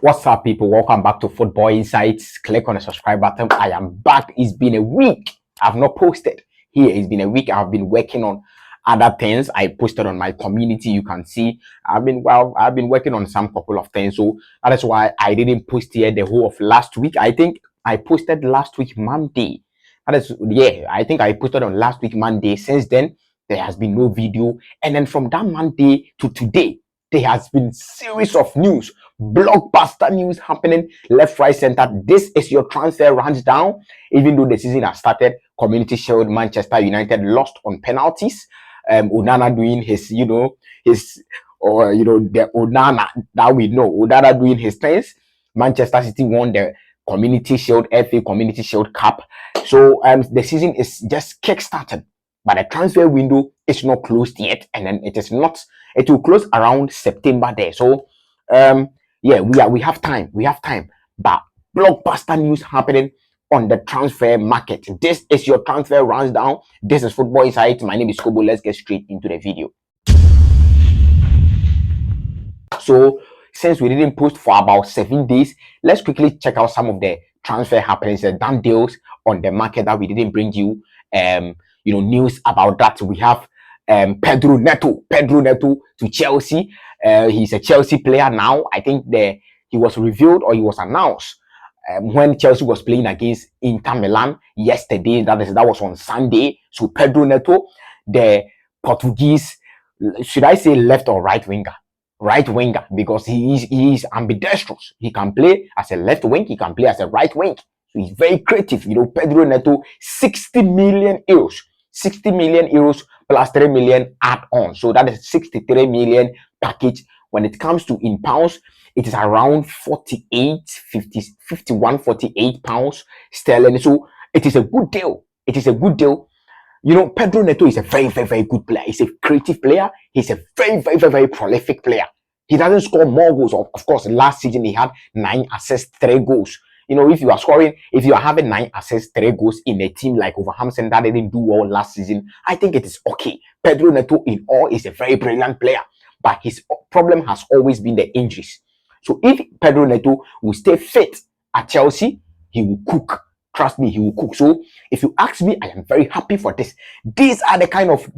What's up, people? Welcome back to Football Insights. Click on the subscribe button. I am back. It's been a week. I've not posted here. It's been a week. I've been working on other things. I posted on my community. You can see I've been working on some couple of things. So that is why I didn't post here the whole of last week. I think I posted last week Monday. I think I posted on last week Monday. Since then, there has been no video. And then from that Monday to today, there has been series of news, blockbuster news happening left, right, center. This is your transfer runs down. Even though the season has started, Community Shield, Manchester United lost on penalties. Onana doing his, the Onana that we know, Onana doing his things. Manchester City won the Community Shield, FA Community Shield Cup. So the season is just kick-started, but the transfer window is not closed yet, and then it will close around September there. So we have time, but blockbuster news happening on the transfer market. This is your transfer runs down. This is Football Insights. My name is Kobo. Let's get straight into the video. So since we didn't post for about 7 days, let's quickly check out some of the transfer happenings, the done deals on the market that we didn't bring you news about. That we have Pedro Neto to Chelsea. He's a Chelsea player now. I think he was revealed, or he was announced when Chelsea was playing against Inter Milan yesterday. That was on Sunday. So Pedro Neto, the Portuguese, should I say left or right winger? Right winger, because he is ambidextrous. He can play as a left wing, he can play as a right wing. So he's very creative. Pedro Neto, 60 million euros. 60 million euros plus 3 million add-on. So that is 63 million package. When it comes to in pounds, it is around 51, 48 pounds sterling. So it is a good deal. Pedro Neto is a very, very, very good player. He's a creative player. He's a very, very, very, very prolific player. He doesn't score more goals. Of course, last season he had 9 assists, 3 goals. If you are having 9 assists, 3 goals in a team like Wolverhampton that didn't do well last season, I think it is okay. Pedro Neto in all is a very brilliant player, but his problem has always been the injuries. So if Pedro Neto will stay fit at Chelsea, he will cook. Trust me, he will cook. So if you ask me, I am very happy for this. These are the kind of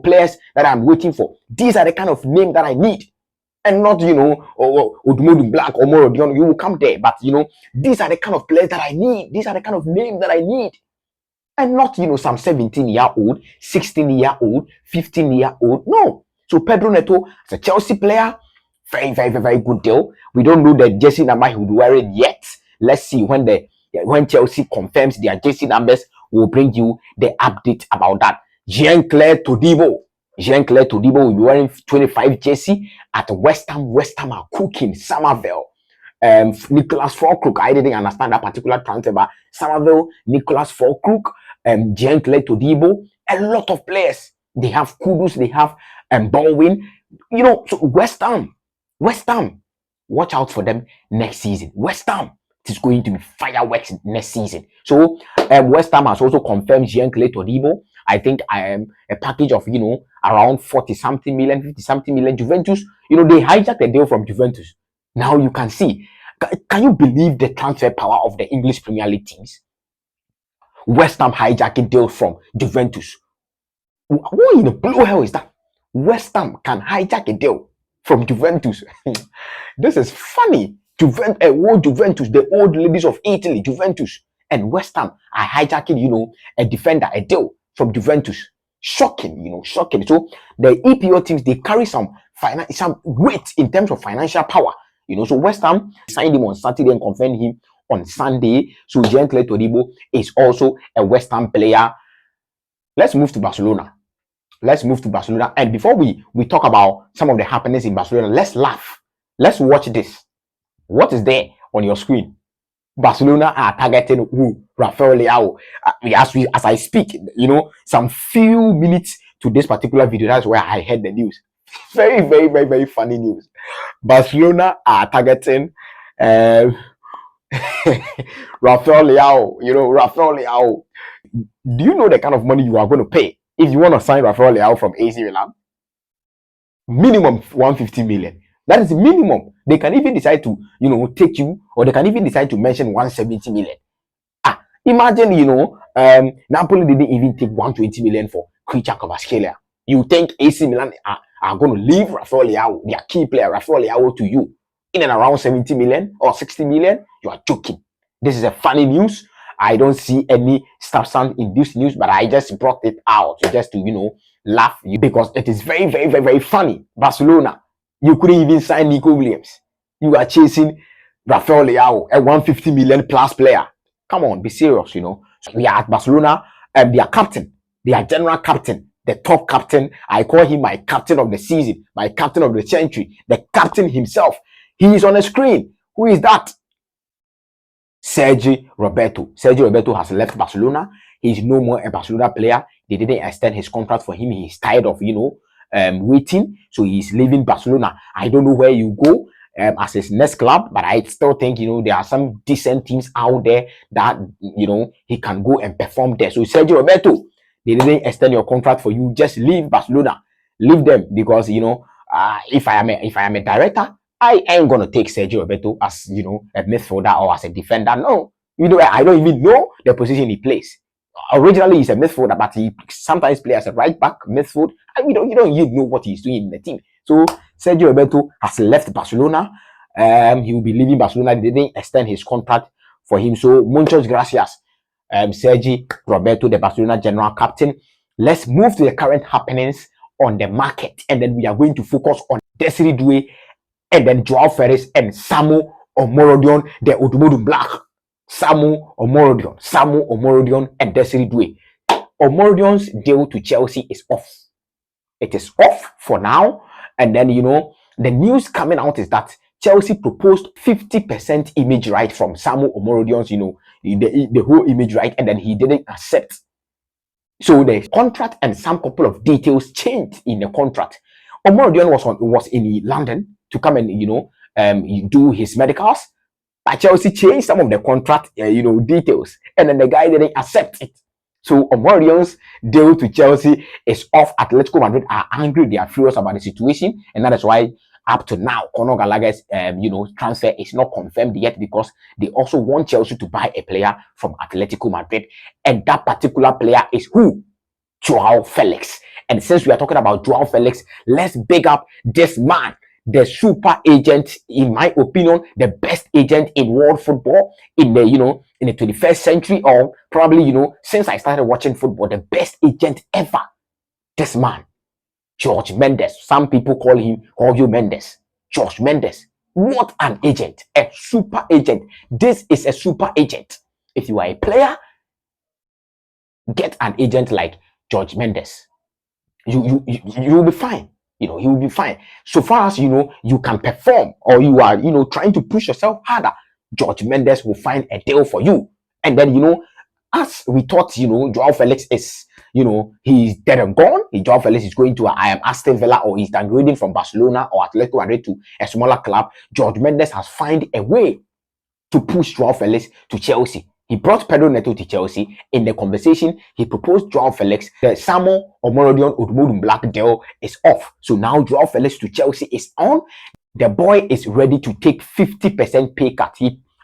players that I'm waiting for. These are the kind of name that I need. And not, Odmodu Black or Morodion, you will come there. But, these are the kind of players that I need. These are the kind of names that I need. And not, some 17-year-old, 16-year-old, 15-year-old. No. So Pedro Neto, as a Chelsea player, very, very, very, very good deal. We don't know the jersey number he will be wearing yet. Let's see when Chelsea confirms their jersey numbers, we'll bring you the update about that. Jean-Claire Todibo will be wearing 25 jersey at West Ham. West Ham are cooking. Somerville, Nicholas Fulkrug. I didn't understand that particular transfer, but Somerville, Nicholas Fulkrug, Jean-Claire Todibo, a lot of players. They have Kudus, they have Baldwin. So West Ham, watch out for them next season. West Ham, it is going to be fireworks next season. So West Ham has also confirmed Jean-Claire Todibo. I think I am a package of around 40-something million, 50-something million. Juventus, they hijacked the deal from Juventus. Now you can see. Can you believe the transfer power of the English Premier League teams? West Ham hijacking deal from Juventus. What in the blue hell is that? West Ham can hijack a deal from Juventus. This is funny. Juventus, the old ladies of Italy, Juventus and West Ham are hijacking, a defender, a deal from Juventus. Shocking, shocking. So the EPO teams, they carry some weight in terms of financial power. So West Ham signed him on Saturday and confirmed him on Sunday. So Jean-Claire Todibo is also a West Ham player. Let's move to Barcelona. And before we talk about some of the happenings in Barcelona, let's laugh. Let's watch this. What is there on your screen? Barcelona are targeting who? Rafael Leao. As I speak, some few minutes to this particular video, that's where I heard the news. Very, very, very, very funny news. Barcelona are targeting Rafael Leao. Rafael Leao. Do you know the kind of money you are going to pay if you want to sign Rafael Leao from AC Milan? Minimum 150 million. That is the minimum. They can even decide to, take you, or they can even decide to mention 170 million. Imagine, Napoli didn't even take 120 million for Creature Kvaratskhelia. You think AC Milan are going to leave Rafael Leao, their key player, Rafael Leao, to you in and around 70 million or 60 million? You are joking. This is a funny news. I don't see any substance in this news, but I just brought it out just to, laugh because it is very, very, very, very funny. Barcelona, you couldn't even sign NICO Williams. You are chasing Rafael Leao, a 150 million plus player. Come on, be serious, So we are at Barcelona, their captain, their general captain, the top captain. I call him my captain of the season, my captain of the century, the captain himself. He is on the screen. Who is that? Sergi Roberto. Sergi Roberto has left Barcelona. He's no more a Barcelona player. They didn't extend his contract for him. He's tired of, waiting. So he's leaving Barcelona. I don't know where you go as his next club, but I still think, there are some decent teams out there that, he can go and perform there. So Sergi Roberto, they didn't extend your contract for you. Just leave Barcelona. Leave them because, if I am a director, I ain't gonna take Sergio Roberto as a midfielder or as a defender. No, I don't even know the position he plays. Originally, he's a midfielder, but he sometimes plays as a right back, midfield. And you don't even know what he's doing in the team. So Sergio Roberto has left Barcelona. He will be leaving Barcelona. They didn't extend his contract for him. So muchas gracias, Sergio Roberto, the Barcelona general captain. Let's move to the current happenings on the market, and then we are going to focus on Desiree Doué, and then Joao Felix and Samu Omorodion, the Odumodu Black. Samu Omorodion, and Desiree Doué. Omorodion's deal to Chelsea is off. It is off for now. And then, the news coming out is that Chelsea proposed 50% image right from Samu Omorodion's, the whole image right, and then he didn't accept. So the contract and some couple of details changed in the contract. Omorodion was in London to come and do his medicals, but Chelsea changed some of the contract details, and then the guy didn't accept it. So Omorodion's deal to Chelsea is off. Atletico Madrid are angry, they are furious about the situation, and that is why up to now Conor Gallagher's transfer is not confirmed yet, because they also want Chelsea to buy a player from Atletico Madrid, and that particular player is who? Joao Felix. And since we are talking about Joao Felix, let's big up this man, the super agent, in my opinion, the best agent in world football in the in the 21st century, or probably since I started watching football, the best agent ever. This man, George Mendes. Some people call you Mendes. George Mendes. What an agent, a super agent. This is a super agent. If you are a player, get an agent like George Mendes. You will be fine. You will be fine. So far as you can perform, or you are trying to push yourself harder, George Mendes will find a deal for you. And then as we thought, Joao Felix is he's dead and gone. Joao Felix is going to Aston Villa, or he's downgrading from Barcelona or Atletico Madrid to a smaller club. George Mendes has found a way to push Joao Felix to Chelsea. He brought Pedro Neto to Chelsea. In the conversation, he proposed Joao Felix. The Samu Omorodion Odumodu Black deal is off. So now Joao Felix to Chelsea is on. The boy is ready to take 50% pay cut.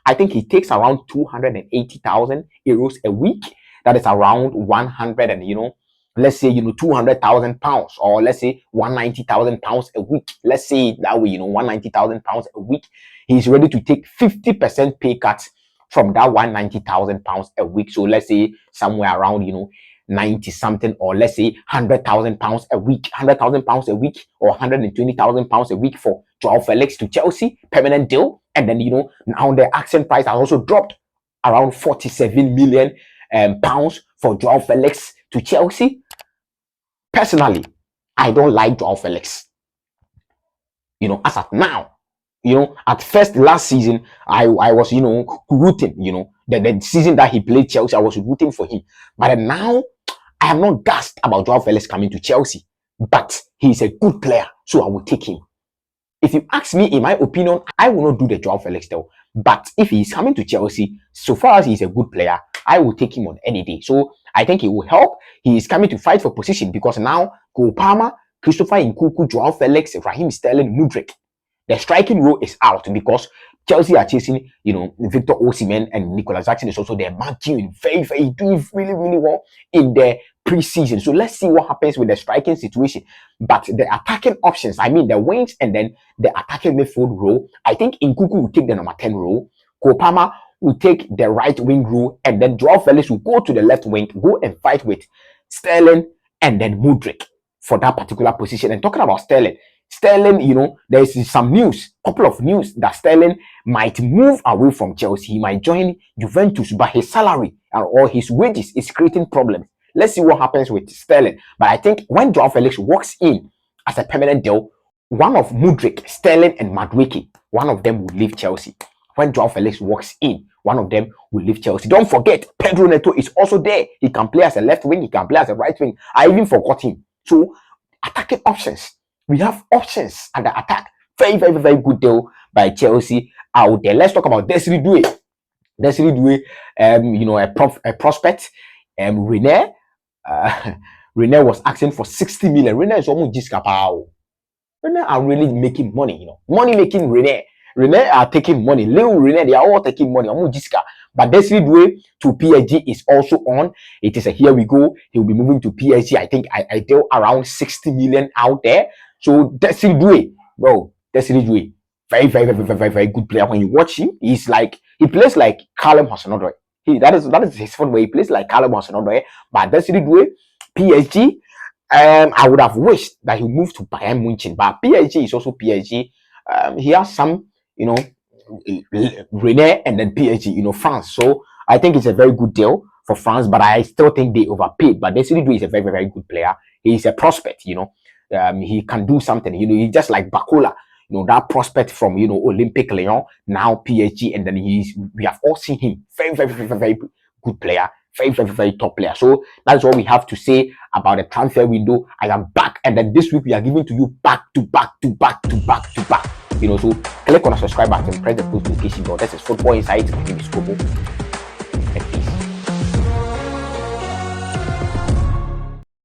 I think he takes around 280,000 euros a week. That is around 100 and let's say 200,000 pounds, or let's say 190,000 pounds a week. Let's say that way, 190,000 pounds a week. He's ready to take 50% pay cuts from that 190,000 pounds a week. So let's say somewhere around 90 something, or let's say 100,000 pounds a week, 100,000 pounds a week, or 120,000 pounds a week for Joao Felix to Chelsea, permanent deal. And then now the asking price has also dropped, around 47 million pounds for Joao Felix to Chelsea. Personally, I don't like Joao Felix. As at now, at first last season, I was, rooting, the season that he played Chelsea, I was rooting for him. But now, I am not gassed about Joao Felix coming to Chelsea. But he's a good player, so I will take him. If you ask me, in my opinion, I will not do the Joao Felix deal. But if he's coming to Chelsea, so far as he's a good player, I will take him on any day. So I think it will help. He is coming to fight for position, because now Cole Palmer, Christopher Nkunku, Joao Felix, Raheem Sterling, Mudryk, The striking role is out because Chelsea are chasing, Victor Osimhen, and Nicolas Jackson is also there, marking very, doing really, really well in the preseason. So let's see what happens with the striking situation. But the attacking options, I mean the wings and then the attacking midfield role, I think Nkuku will take the number 10 role, Kopama will take the right wing role, and then Joao Felix will go to the left wing, go and fight with Sterling and then Mudryk for that particular position. And talking about Sterling, there's some news, couple of news that Sterling might move away from Chelsea. He might join Juventus, but his salary or his wages is creating problems. Let's see what happens with Sterling. But I think when Joao Felix walks in as a permanent deal, one of Mudryk, Sterling, and Madueke, one of them will leave Chelsea. When Joao Felix walks in, one of them will leave Chelsea. Don't forget, Pedro Neto is also there. He can play as a left wing, he can play as a right wing. I even forgot him. So, attacking options. We have options at the attack. Very good deal by Chelsea out there. Let's talk about Desiree Doué. A prospect. Rene was asking for 60 million. Rene is almost Jiska. Rene are really making money, money making Rene. Rene are taking money. Leo Rene, they are all taking money. But Desiree Doué to PSG is also on. It is a here we go. He will be moving to PSG. I think I deal around 60 million out there. So Desiree Doué, very good player. When you watch him, he plays like Callum Hudson-Odoi. That is his football. He plays like Callum Hudson-Odoi. But Desiree Doué, PSG, I would have wished that he moved to Bayern Munich, but PSG is also PSG. He has some, Rene and then PSG, France. So I think it's a very good deal for France, but I still think they overpaid. But Desiree Doué is a very good player. He is a prospect, he can do something. He's just like Bakola, that prospect from Olympic Lyon, now PSG, and then we have all seen him. Very good player. Very top player. So that's what we have to say about the transfer window. I am back, and then this week we are giving to you back to back. So click on the subscribe button, press the post notification bell. This is Football Insight. My name is Kobo.